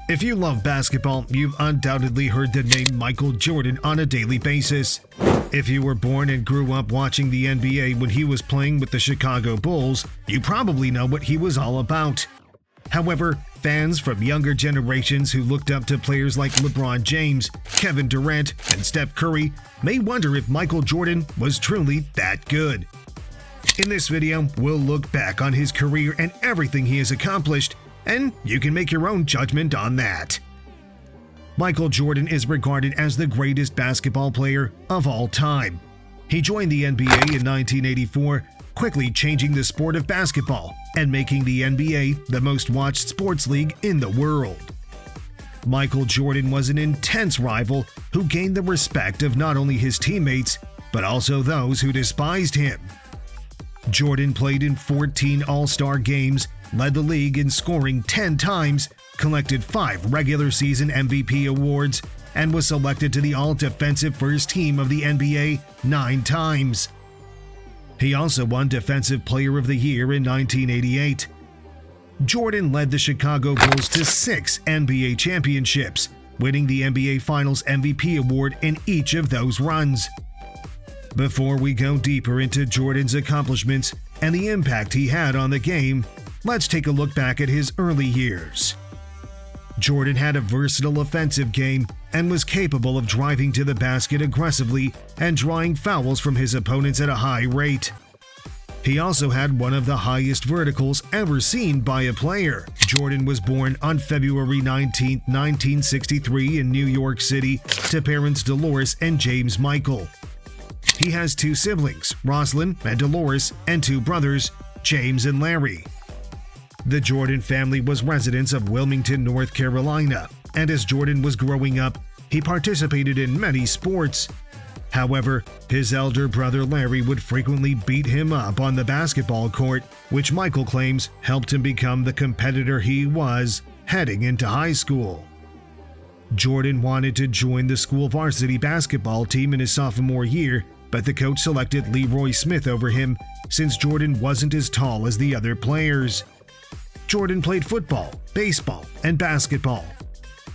If you love basketball, you've undoubtedly heard the name Michael Jordan on a daily basis. If you were born and grew up watching the NBA when he was playing with the Chicago Bulls, you probably know what he was all about. However, fans from younger generations who looked up to players like LeBron James, Kevin Durant, and Steph Curry may wonder if Michael Jordan was truly that good. In this video, we'll look back on his career and everything he has accomplished, and you can make your own judgment on that. Michael Jordan is regarded as the greatest basketball player of all time. He joined the NBA in 1984, quickly changing the sport of basketball and making the NBA the most watched sports league in the world. Michael Jordan was an intense rival who gained the respect of not only his teammates, but also those who despised him. Jordan played in 14 All-Star games, led the league in scoring 10 times, collected 5 regular season MVP awards, and was selected to the All-Defensive First Team of the NBA 9 times. He also won Defensive Player of the Year in 1988. Jordan led the Chicago Bulls to 6 NBA championships, winning the NBA Finals MVP award in each of those runs. Before we go deeper into Jordan's accomplishments and the impact he had on the game, let's take a look back at his early years. Jordan had a versatile offensive game and was capable of driving to the basket aggressively and drawing fouls from his opponents at a high rate. He also had one of the highest verticals ever seen by a player. Jordan was born on February 19, 1963 in New York City to parents Dolores and James Michael. He has 2 siblings, Roslyn and Dolores, and 2 brothers, James and Larry. The Jordan family was residents of Wilmington, North Carolina, and as Jordan was growing up, he participated in many sports. However, his elder brother Larry would frequently beat him up on the basketball court, which Michael claims helped him become the competitor he was heading into high school. Jordan wanted to join the school varsity basketball team in his sophomore year, but the coach selected Leroy Smith over him since Jordan wasn't as tall as the other players. Jordan played football, baseball, and basketball.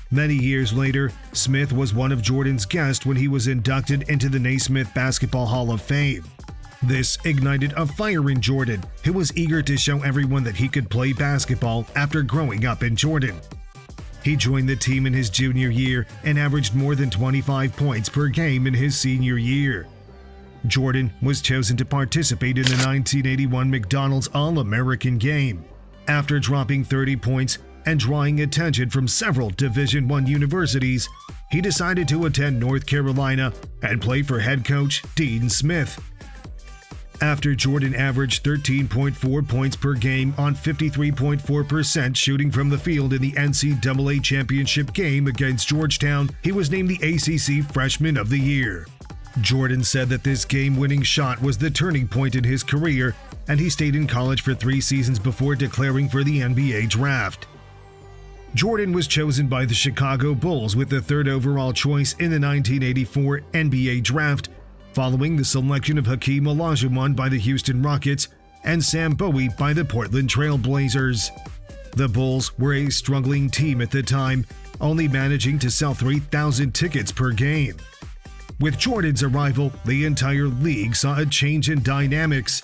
Many years later, Smith was one of Jordan's guests when he was inducted into the Naismith Basketball Hall of Fame. This ignited a fire in Jordan, who was eager to show everyone that he could play basketball after growing up in Jordan. He joined the team in his junior year and averaged more than 25 points per game in his senior year. Jordan was chosen to participate in the 1981 McDonald's All-American game. After dropping 30 points and drawing attention from several Division I universities, he decided to attend North Carolina and play for head coach Dean Smith. After Jordan averaged 13.4 points per game on 53.4% shooting from the field in the NCAA championship game against Georgetown, he was named the ACC Freshman of the Year. Jordan said that this game-winning shot was the turning point in his career, and he stayed in college for 3 seasons before declaring for the NBA draft. Jordan was chosen by the Chicago Bulls with the 3rd overall choice in the 1984 NBA draft, following the selection of Hakeem Olajuwon by the Houston Rockets and Sam Bowie by the Portland Trail Blazers. The Bulls were a struggling team at the time, only managing to sell 3,000 tickets per game. With Jordan's arrival, the entire league saw a change in dynamics.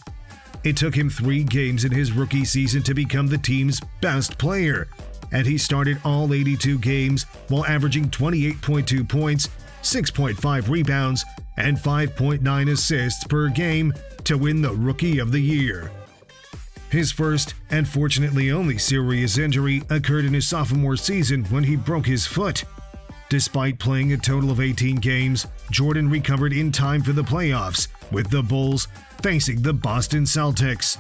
It took him 3 games in his rookie season to become the team's best player, and he started all 82 games while averaging 28.2 points, 6.5 rebounds, and 5.9 assists per game to win the Rookie of the Year. His first, and fortunately only serious injury, occurred in his sophomore season when he broke his foot. Despite playing a total of 18 games, Jordan recovered in time for the playoffs, with the Bulls facing the Boston Celtics.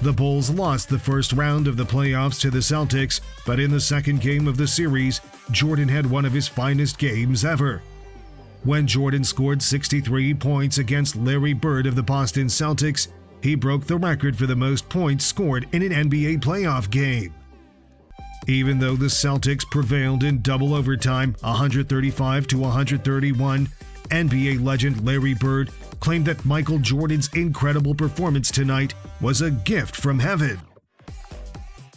The Bulls lost the first round of the playoffs to the Celtics, but in the second game of the series, Jordan had one of his finest games ever. When Jordan scored 63 points against Larry Bird of the Boston Celtics, he broke the record for the most points scored in an NBA playoff game. Even though the Celtics prevailed in double overtime, 135-131, NBA legend Larry Bird claimed that Michael Jordan's incredible performance tonight was a gift from heaven.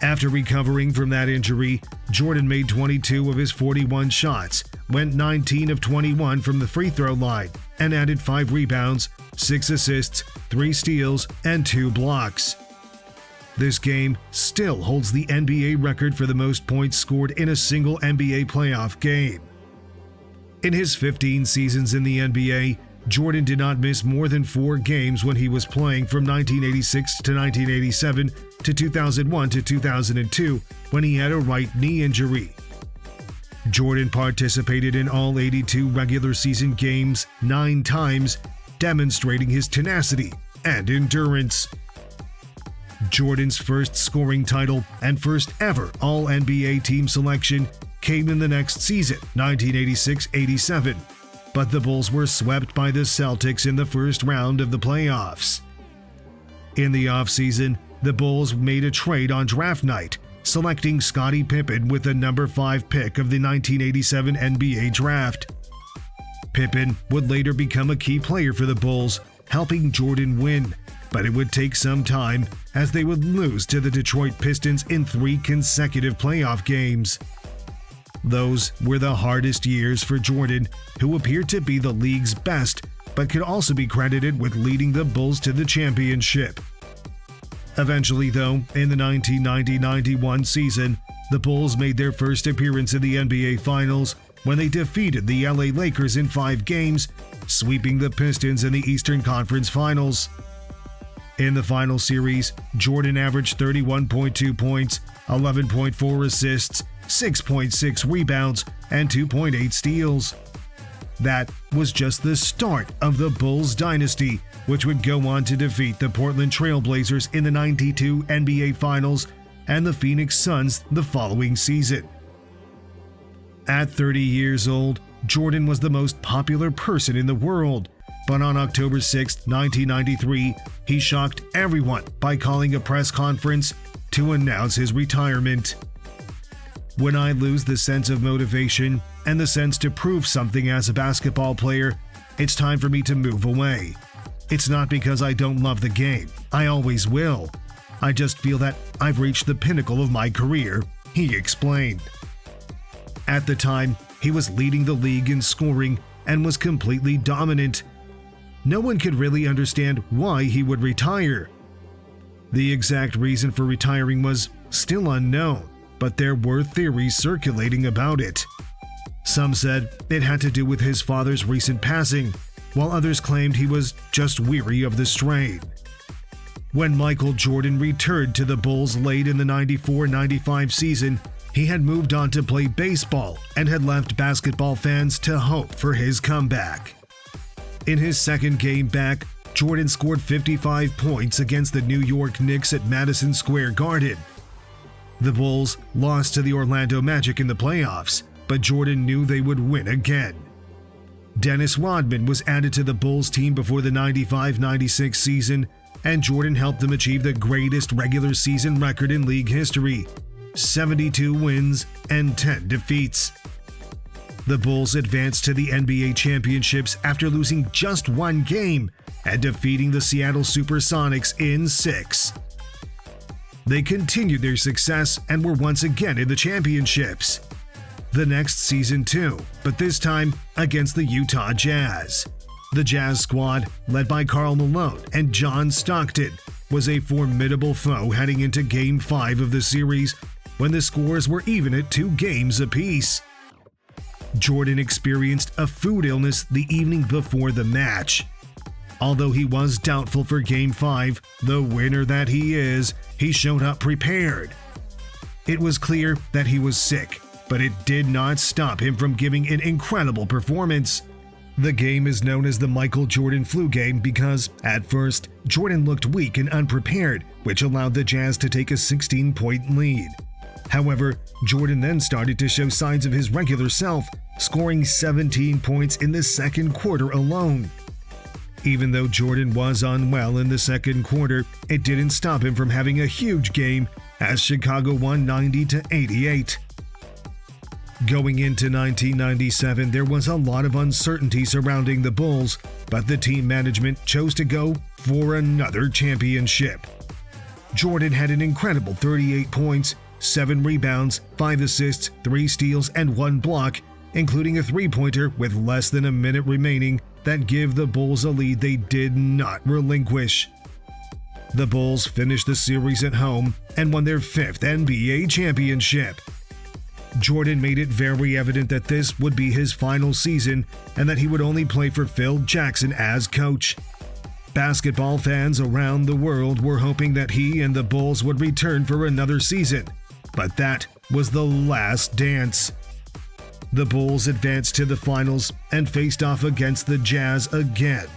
After recovering from that injury, Jordan made 22 of his 41 shots, went 19 of 21 from the free throw line, and added 5 rebounds, 6 assists, 3 steals, and 2 blocks. This game still holds the NBA record for the most points scored in a single NBA playoff game. In his 15 seasons in the NBA, Jordan did not miss more than 4 games when he was playing from 1986 to 1987 to 2001 to 2002 when he had a right knee injury. Jordan participated in all 82 regular season games 9 times, demonstrating his tenacity and endurance. Jordan's first scoring title and first ever All-NBA team selection came in the next season, 1986-87. But the Bulls were swept by the Celtics in the first round of the playoffs. In the offseason, the Bulls made a trade on draft night, selecting Scottie Pippen with the number 5 pick of the 1987 NBA draft. Pippen would later become a key player for the Bulls, helping Jordan win, but it would take some time as they would lose to the Detroit Pistons in 3 consecutive playoff games. Those were the hardest years for Jordan, who appeared to be the league's best, but could also be credited with leading the Bulls to the championship. Eventually, though, in the 1990-91 season, the Bulls made their first appearance in the NBA Finals when they defeated the LA Lakers in 5 games, sweeping the Pistons in the Eastern Conference Finals. In the final series, Jordan averaged 31.2 points, 11.4 assists, 6.6 rebounds, and 2.8 steals. That was just the start of the Bulls dynasty, which would go on to defeat the Portland Trail Blazers in the '92 NBA Finals and the Phoenix Suns the following season. At 30 years old, Jordan was the most popular person in the world, but on October 6, 1993, he shocked everyone by calling a press conference to announce his retirement. When I lose the sense of motivation and the sense to prove something as a basketball player, it's time for me to move away. It's not because I don't love the game. I always will. I just feel that I've reached the pinnacle of my career, he explained. At the time, he was leading the league in scoring and was completely dominant. No one could really understand why he would retire. The exact reason for retiring was still unknown, but there were theories circulating about it. Some said it had to do with his father's recent passing, while others claimed he was just weary of the strain. When Michael Jordan returned to the Bulls late in the 94-95 season, he had moved on to play baseball and had left basketball fans to hope for his comeback. In his second game back, Jordan scored 55 points against the New York Knicks at Madison Square Garden. The Bulls lost to the Orlando Magic in the playoffs, but Jordan knew they would win again. Dennis Rodman was added to the Bulls team before the 95-96 season, and Jordan helped them achieve the greatest regular season record in league history: 72 wins and 10 defeats. The Bulls advanced to the NBA championships after losing just 1 game and defeating the Seattle Supersonics in 6. They continued their success and were once again in the championships. The next season too, but this time against the Utah Jazz. The Jazz squad, led by Karl Malone and John Stockton, was a formidable foe heading into Game 5 of the series when the scores were even at 2 games apiece. Jordan experienced a food illness the evening before the match. Although he was doubtful for Game 5, the winner that he is, he showed up prepared. It was clear that he was sick, but it did not stop him from giving an incredible performance. The game is known as the Michael Jordan flu game because, at first, Jordan looked weak and unprepared, which allowed the Jazz to take a 16-point lead. However, Jordan then started to show signs of his regular self, scoring 17 points in the second quarter alone. Even though Jordan was unwell in the second quarter, it didn't stop him from having a huge game as Chicago won 90-88. Going into 1997, there was a lot of uncertainty surrounding the Bulls, but the team management chose to go for another championship. Jordan had an incredible 38 points, 7 rebounds, 5 assists, 3 steals, and 1 block, including a three-pointer with less than a minute remaining that give the Bulls a lead they did not relinquish. The Bulls finished the series at home and won their 5th NBA championship. Jordan made it very evident that this would be his final season and that he would only play for Phil Jackson as coach. Basketball fans around the world were hoping that he and the Bulls would return for another season, but that was the last dance. The Bulls advanced to the finals and faced off against the Jazz again.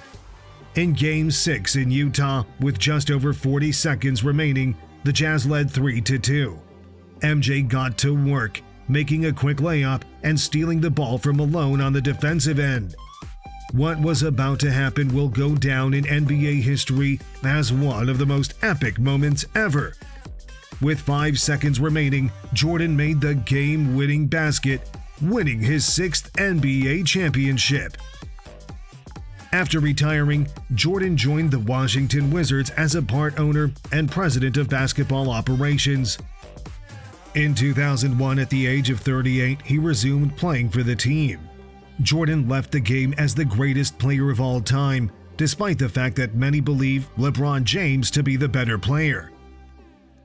In Game 6 in Utah, with just over 40 seconds remaining, the Jazz led 3-2. MJ got to work, making a quick layup and stealing the ball from Malone on the defensive end. What was about to happen will go down in NBA history as one of the most epic moments ever. With 5 seconds remaining, Jordan made the game-winning basket, winning his 6th NBA championship. After retiring, Jordan joined the Washington Wizards as a part owner and president of basketball operations. In 2001, at the age of 38, he resumed playing for the team. Jordan left the game as the greatest player of all time, despite the fact that many believe LeBron James to be the better player.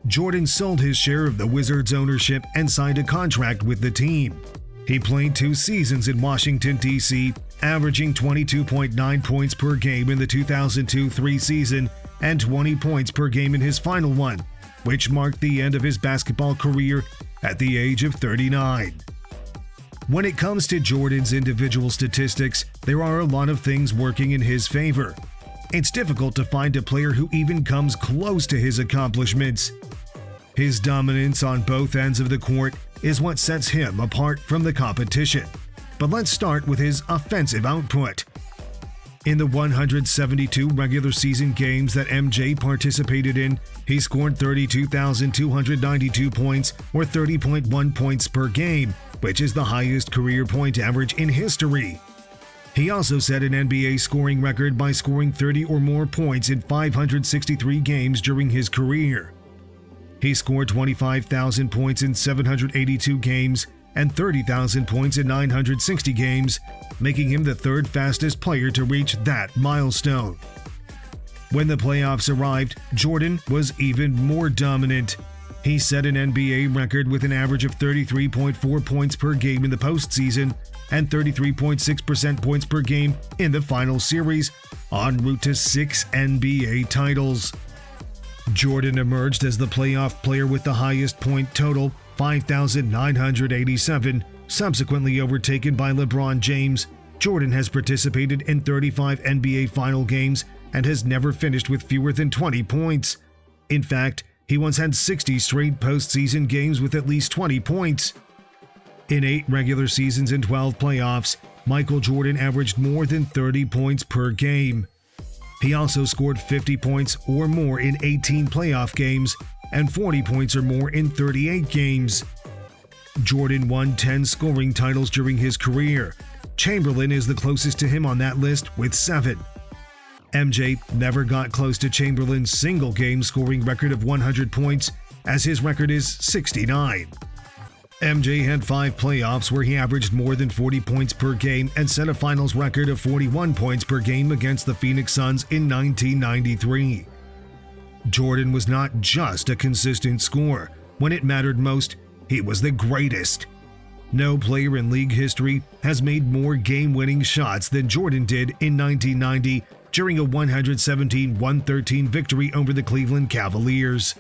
Jordan sold his share of the Wizards' ownership and signed a contract with the team. He played 2 seasons in Washington, D.C., averaging 22.9 points per game in the 2002-03 season and 20 points per game in his final one, which marked the end of his basketball career at the age of 39. When it comes to Jordan's individual statistics, there are a lot of things working in his favor. It's difficult to find a player who even comes close to his accomplishments. His dominance on both ends of the court is what sets him apart from the competition. But let's start with his offensive output. In the 172 regular season games that MJ participated in, he scored 32,292 points, or 30.1 points per game, which is the highest career point average in history. He also set an NBA scoring record by scoring 30 or more points in 563 games during his career. He scored 25,000 points in 782 games and 30,000 points in 960 games, making him the 3rd fastest player to reach that milestone. When the playoffs arrived, Jordan was even more dominant. He set an NBA record with an average of 33.4 points per game in the postseason and 33.6% points per game in the final series, en route to 6 NBA titles. Jordan emerged as the playoff player with the highest point total, 5,987, subsequently overtaken by LeBron James. Jordan has participated in 35 NBA final games and has never finished with fewer than 20 points. In fact, he once had 60 straight postseason games with at least 20 points. In 8 regular seasons and 12 playoffs, Michael Jordan averaged more than 30 points per game. He also scored 50 points or more in 18 playoff games and 40 points or more in 38 games. Jordan won 10 scoring titles during his career. Chamberlain is the closest to him on that list with 7. MJ never got close to Chamberlain's single-game scoring record of 100 points, as his record is 69. MJ had 5 playoffs where he averaged more than 40 points per game and set a finals record of 41 points per game against the Phoenix Suns in 1993. Jordan was not just a consistent scorer. When it mattered most, he was the greatest. No player in league history has made more game-winning shots than Jordan did in 1990 during a 117-113 victory over the Cleveland Cavaliers.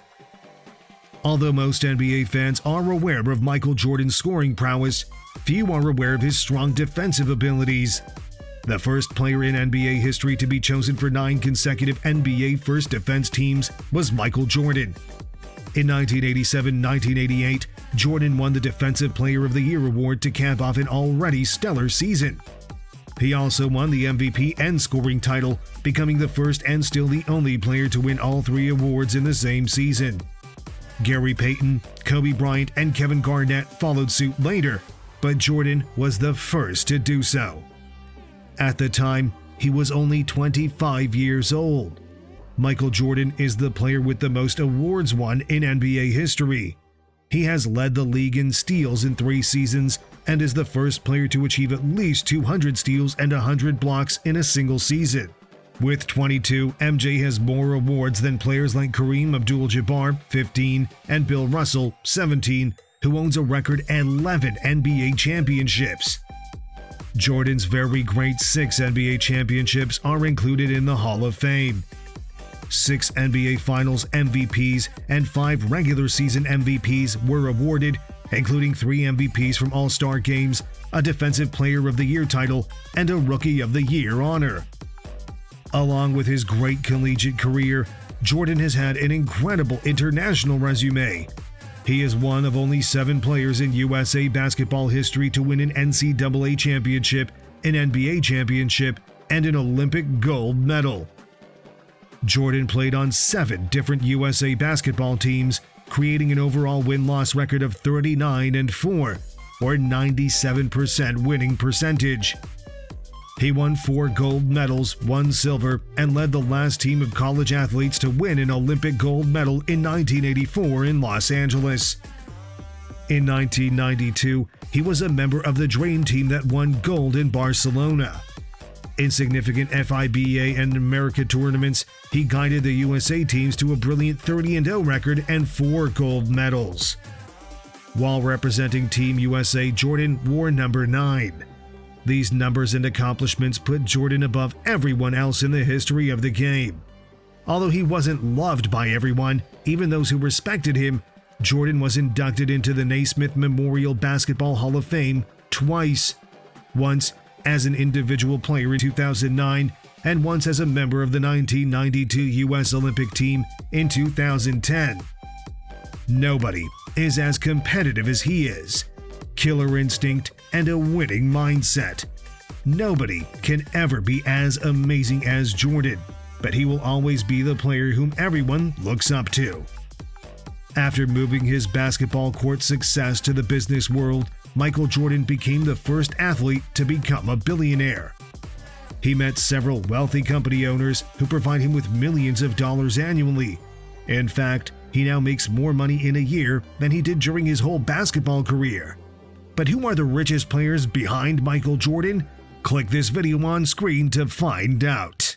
Although most NBA fans are aware of Michael Jordan's scoring prowess, few are aware of his strong defensive abilities. The first player in NBA history to be chosen for 9 consecutive NBA first defense teams was Michael Jordan. In 1987-1988, Jordan won the Defensive Player of the Year award to cap off an already stellar season. He also won the MVP and scoring title, becoming the first and still the only player to win all 3 awards in the same season. Gary Payton, Kobe Bryant, and Kevin Garnett followed suit later, but Jordan was the first to do so. At the time, he was only 25 years old. Michael Jordan is the player with the most awards won in NBA history. He has led the league in steals in 3 seasons and is the first player to achieve at least 200 steals and 100 blocks in a single season. With 22, MJ has more awards than players like Kareem Abdul-Jabbar, 15, and Bill Russell, 17, who owns a record 11 NBA championships. Jordan's very great 6 NBA championships are included in the Hall of Fame. 6 NBA Finals MVPs and 5 regular season MVPs were awarded, including 3 MVPs from All-Star games, a Defensive Player of the Year title, and a Rookie of the Year honor. Along with his great collegiate career, Jordan has had an incredible international resume. He is one of only 7 players in USA basketball history to win an NCAA championship, an NBA championship, and an Olympic gold medal. Jordan played on 7 different USA basketball teams, creating an overall win-loss record of 39-4, or 97% winning percentage. He won 4 gold medals, 1 silver, and led the last team of college athletes to win an Olympic gold medal in 1984 in Los Angeles. In 1992, he was a member of the Dream Team that won gold in Barcelona. In significant FIBA and America tournaments, he guided the USA teams to a brilliant 30-0 record and 4 gold medals. While representing Team USA, Jordan wore number 9. These numbers and accomplishments put Jordan above everyone else in the history of the game. Although he wasn't loved by everyone, even those who respected him, Jordan was inducted into the Naismith Memorial Basketball Hall of Fame twice. Once as an individual player in 2009, and once as a member of the 1992 U.S. Olympic team in 2010. Nobody is as competitive as he is. Killer instinct and a winning mindset. Nobody can ever be as amazing as Jordan, but he will always be the player whom everyone looks up to. After moving his basketball court success to the business world, Michael Jordan became the first athlete to become a billionaire. He met several wealthy company owners who provide him with millions of dollars annually. In fact, he now makes more money in a year than he did during his whole basketball career. But who are the richest players behind Michael Jordan? Click this video on screen to find out.